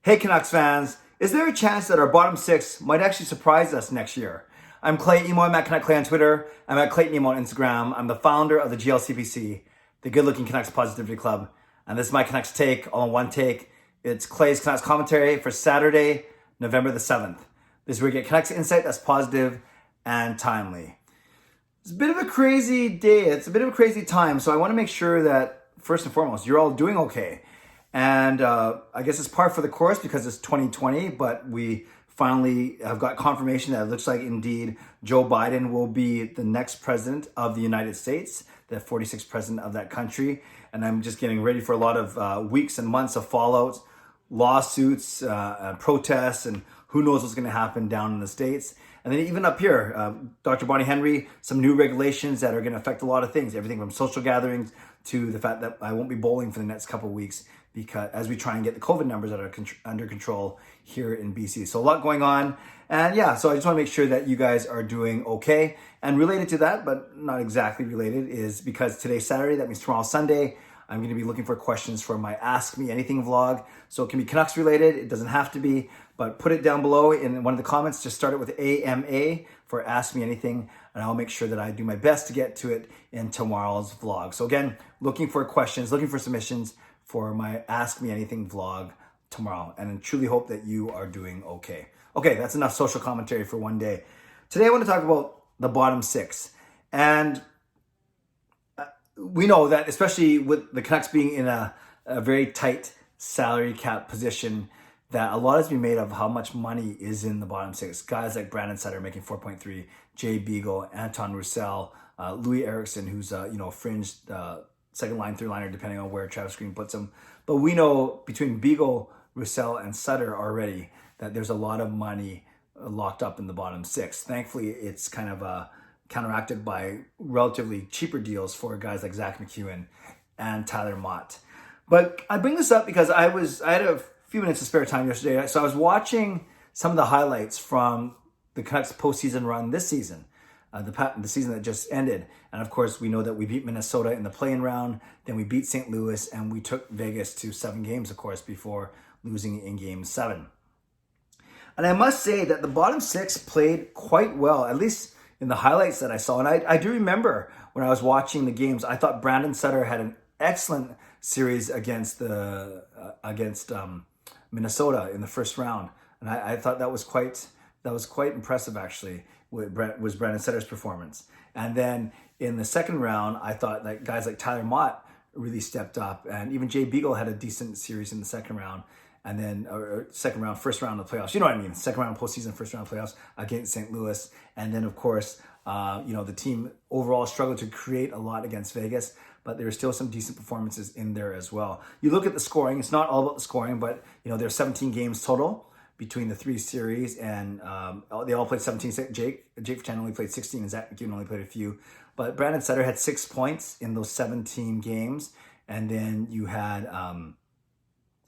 Hey Canucks fans, is there a chance that our bottom six might actually surprise us next year? I'm Clay Emo, I'm at Canuck Clay on Twitter, I'm at Clayton Emo on Instagram, I'm the founder of the GLCPC, the Good Looking Canucks Positivity Club, and this is my Canucks take, all in one take. It's Clay's Canucks commentary for Saturday, November the 7th. This is where you get Canucks insight that's positive and timely. It's a bit of a crazy day, it's a bit of a crazy time, so I want to make sure that, first and foremost, you're all doing okay. And I guess it's par for the course because it's 2020, but we finally have got confirmation that it looks like indeed Joe Biden will be the next president of the United States, the 46th president of that country. And I'm just getting ready for a lot of weeks and months of fallout, lawsuits, protests, and who knows what's going to happen down in the States. And then even up here, Dr. Bonnie Henry, some new regulations that are going to affect a lot of things, everything from social gatherings to the fact that I won't be bowling for the next couple of weeks because as we try and get the COVID numbers that are under control here in BC. So a lot going on. And yeah, so I just want to make sure that you guys are doing okay. And related to that, but not exactly related, is because today's Saturday, that means tomorrow's Sunday, I'm going to be looking for questions for my Ask Me Anything vlog. So it can be Canucks related, it doesn't have to be, but put it down below in one of the comments. Just start it with AMA for Ask Me Anything, and I'll make sure that I do my best to get to it in tomorrow's vlog. So again, looking for questions, looking for submissions for my Ask Me Anything vlog tomorrow, and I truly hope that you are doing okay. Okay, that's enough social commentary for one day. Today I want to talk about the bottom six, and we know that especially with the Canucks being in a very tight salary cap position, that a lot has been made of how much money is in the bottom six. Guys like Brandon Sutter making 4.3, Jay Beagle, Anton Roussel, Louis Eriksson, who's a fringe second line, third liner, depending on where Travis Green puts him. But we know between Beagle, Roussel, and Sutter already that there's a lot of money locked up in the bottom six. Thankfully, it's kind of counteracted by relatively cheaper deals for guys like Zach McEwen and Tyler Motte. But I bring this up because I had a few minutes of spare time yesterday, so I was watching some of the highlights from the Canucks postseason run this season, the season that just ended. And of course, we know that we beat Minnesota in the play-in round, then we beat St. Louis, and we took Vegas to 7 games, of course, before losing in Game 7. And I must say that the bottom six played quite well, at least in the highlights that I saw. And I do remember when I was watching the games, I thought Brandon Sutter had an excellent series against Minnesota in the first round, and I thought that was quite impressive actually. Was Brandon Sutter's performance, and then in the second round, I thought that guys like Tyler Motte really stepped up, and even Jay Beagle had a decent series in the second round, and then first round of the playoffs. You know what I mean? Second round postseason, first round playoffs against St. Louis, and then of course, the team overall struggled to create a lot against Vegas, but there were still some decent performances in there as well. You look at the scoring; it's not all about the scoring, but there's 17 games total between the 3 series, and they all played 17. Jake Virtanen only played 16, and Zach McEwen only played a few. But Brandon Sutter had 6 points in those 17 games, and then you had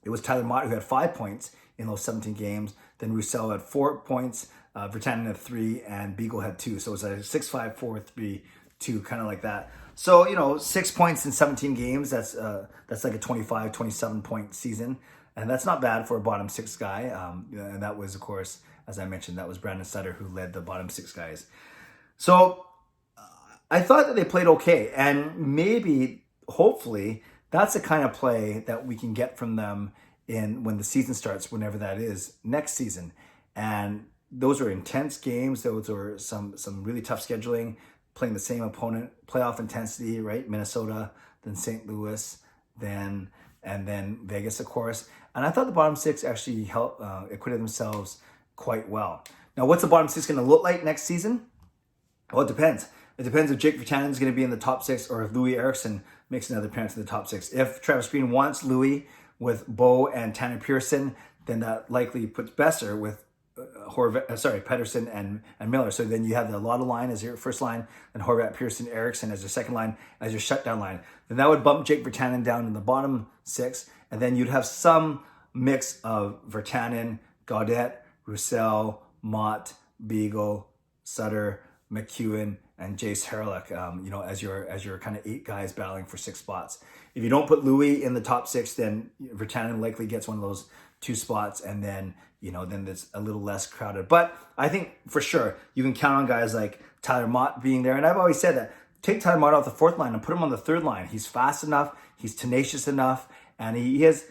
it was Tyler Motte who had 5 points in those 17 games. Then Roussel had 4 points, Virtanen had 3, and Beagle had 2. So it was a 6-5, 4-3, 2, kind of like that. So 6 points in 17 games. That's like a 25, 27 point season. And that's not bad for a bottom six guy. And that was, of course, as I mentioned, that was Brandon Sutter who led the bottom six guys. So I thought that they played okay. And maybe, hopefully, that's the kind of play that we can get from them when the season starts, whenever that is, next season. And those are intense games. Those are some really tough scheduling, playing the same opponent, playoff intensity, right? Minnesota, then St. Louis, and then Vegas, of course. And I thought the bottom six actually acquitted themselves quite well. Now, what's the bottom six going to look like next season? Well, it depends. It depends if Jake Virtanen is going to be in the top 6 or if Louis Eriksson makes another appearance in the top 6. If Travis Green wants Louis with Bo and Tanner Pearson, then that likely puts Besser with Pettersson and Miller. So then you have the Lotto line as your first line, and Horvat, Pearson, Eriksson as your second line, as your shutdown line. Then that would bump Jake Virtanen down in the bottom 6, and then you'd have some mix of Virtanen, Gaudette, Roussel, Motte, Beagle, Sutter, McEwen, and Jace Hurlick, as your kind of 8 guys battling for 6 spots. If you don't put Louis in the top 6, then Virtanen likely gets one of those 2 spots, and then, then there's a little less crowded. But I think for sure you can count on guys like Tyler Motte being there. And I've always said that take Tyler Motte off the 4th line and put him on the 3rd line. He's fast enough, he's tenacious enough, and he has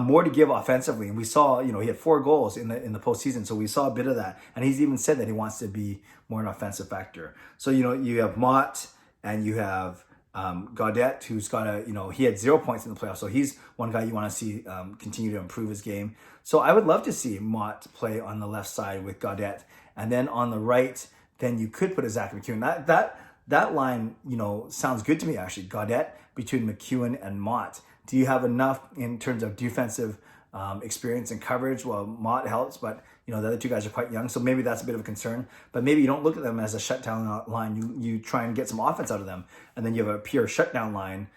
more to give offensively. And we saw, he had 4 goals in the postseason, so we saw a bit of that. And he's even said that he wants to be more an offensive factor. So, you have Motte and you have Gaudette, who's got he had 0 points in the playoffs. So he's one guy you want to see continue to improve his game. So I would love to see Motte play on the left side with Gaudette. And then on the right, then you could put a Zach McEwen. That line, sounds good to me, actually. Gaudette between McEwen and Motte. Do you have enough in terms of defensive experience and coverage? Well, Motte helps, but the other 2 guys are quite young, so maybe that's a bit of a concern. But maybe you don't look at them as a shutdown line. You try and get some offense out of them, and then you have a pure shutdown line,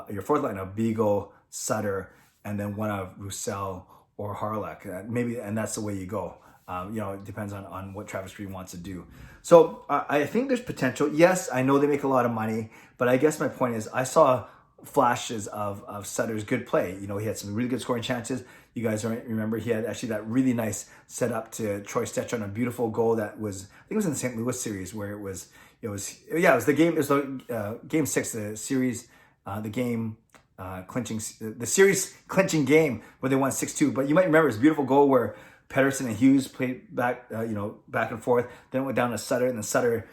your 4th line of Beagle, Sutter, and then one of Roussel or Harlech. Maybe, and that's the way you go. It depends on what Travis Green wants to do. So I think there's potential. Yes, I know they make a lot of money, but I guess my point is I saw flashes of Sutter's good play. He had some really good scoring chances. You guys remember he had actually that really nice setup to Troy Stecher on a beautiful goal that was, I think it was in the St. Louis series where it was the game, it was the game 6, the series, the game the series clinching game where they won 6-2. But you might remember it's a beautiful goal where Pettersson and Hughes played back, back and forth. Then it went down to Sutter, and then Sutter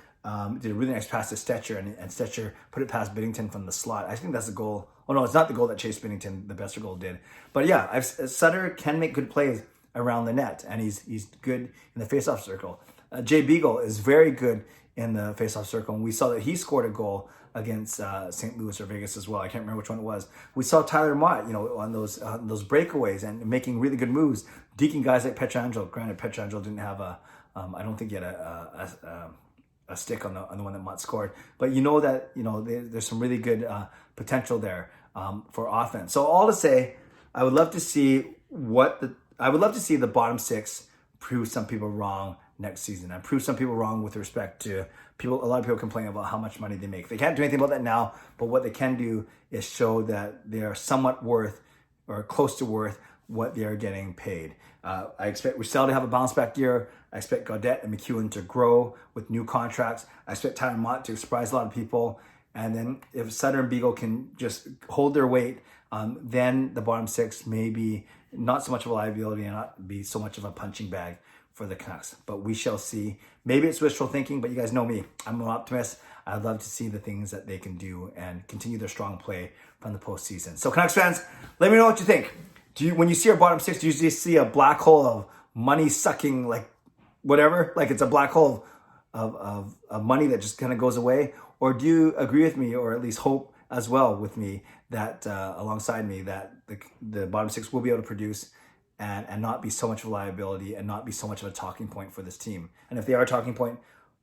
did a really nice pass to Stecher, and Stecher put it past Binnington from the slot. I think that's the goal. Oh no, it's not the goal that Chase Binnington, the Besser goal, did. But yeah, Sutter can make good plays around the net, and he's good in the faceoff circle. Jay Beagle is very good in the faceoff circle, and we saw that he scored a goal against St. Louis or Vegas as well. I can't remember which one it was. We saw Tyler Motte, on those breakaways and making really good moves, deking guys like Pietrangelo. Granted, Pietrangelo didn't have I don't think he had a stick on the one that Motte scored, but that there's some really good potential there for offense. So all to say, I would love to see the bottom 6 prove some people wrong next season and prove some people wrong with respect to people. A lot of people complain about how much money they make. They can't do anything about that now, but what they can do is show that they are somewhat worth or close to worth what they are getting paid. I expect Roussel to have a bounce back year. I expect Gaudette and McEwen to grow with new contracts. I expect Tyler Motte to surprise a lot of people. And then if Sutter and Beagle can just hold their weight, then the bottom 6 may be not so much of a liability and not be so much of a punching bag for the Canucks. But we shall see. Maybe it's wishful thinking, but you guys know me. I'm an optimist. I'd love to see the things that they can do and continue their strong play from the postseason. So Canucks fans, let me know what you think. When you see our bottom 6, do you just see a black hole of money sucking, like whatever? Like it's a black hole of money that just kind of goes away? Or do you agree with me, or at least hope as well with me, that alongside me, that the bottom 6 will be able to produce and not be so much of a liability and not be so much of a talking point for this team? And if they are a talking point,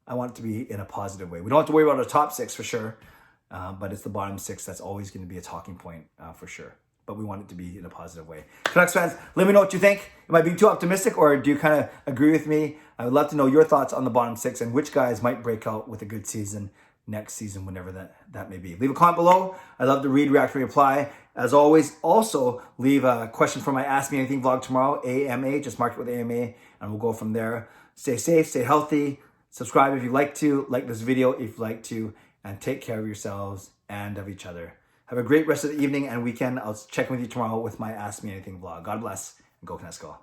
I want it to be in a positive way. We don't have to worry about our top 6 for sure, but it's the bottom 6 that's always going to be a talking point for sure. But we want it to be in a positive way. Canucks fans, let me know what you think. Am I being too optimistic, or do you kind of agree with me? I would love to know your thoughts on the bottom 6 and which guys might break out with a good season next season, whenever that may be. Leave a comment below. I love to read, react, and reply. As always, also leave a question for my Ask Me Anything vlog tomorrow, AMA. Just mark it with AMA, and we'll go from there. Stay safe, stay healthy. Subscribe if you'd like to. Like this video if you'd like to. And take care of yourselves and of each other. Have a great rest of the evening and weekend. I'll check in with you tomorrow with my Ask Me Anything vlog. God bless, and go Canucks go.